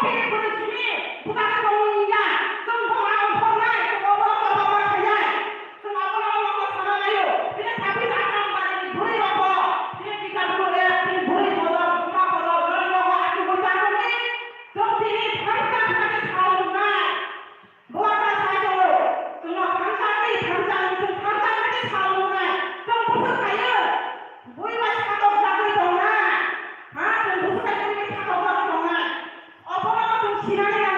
ini boleh sini, bukan ngomongnya, semua orang online, semua orang kaya, semua orang sama ayo, tidak tapi akan balik beri apa, tidak kita boleh beri bodoh, cuma bodoh, orang aku bukan ini, jadi harga pakai saluran, buat apa dulu, semua harga itu pakai saluran, semua kaya, beri macam apa lagi dong, ah, semua kaya beri macam apa dong, apa orang tu siapa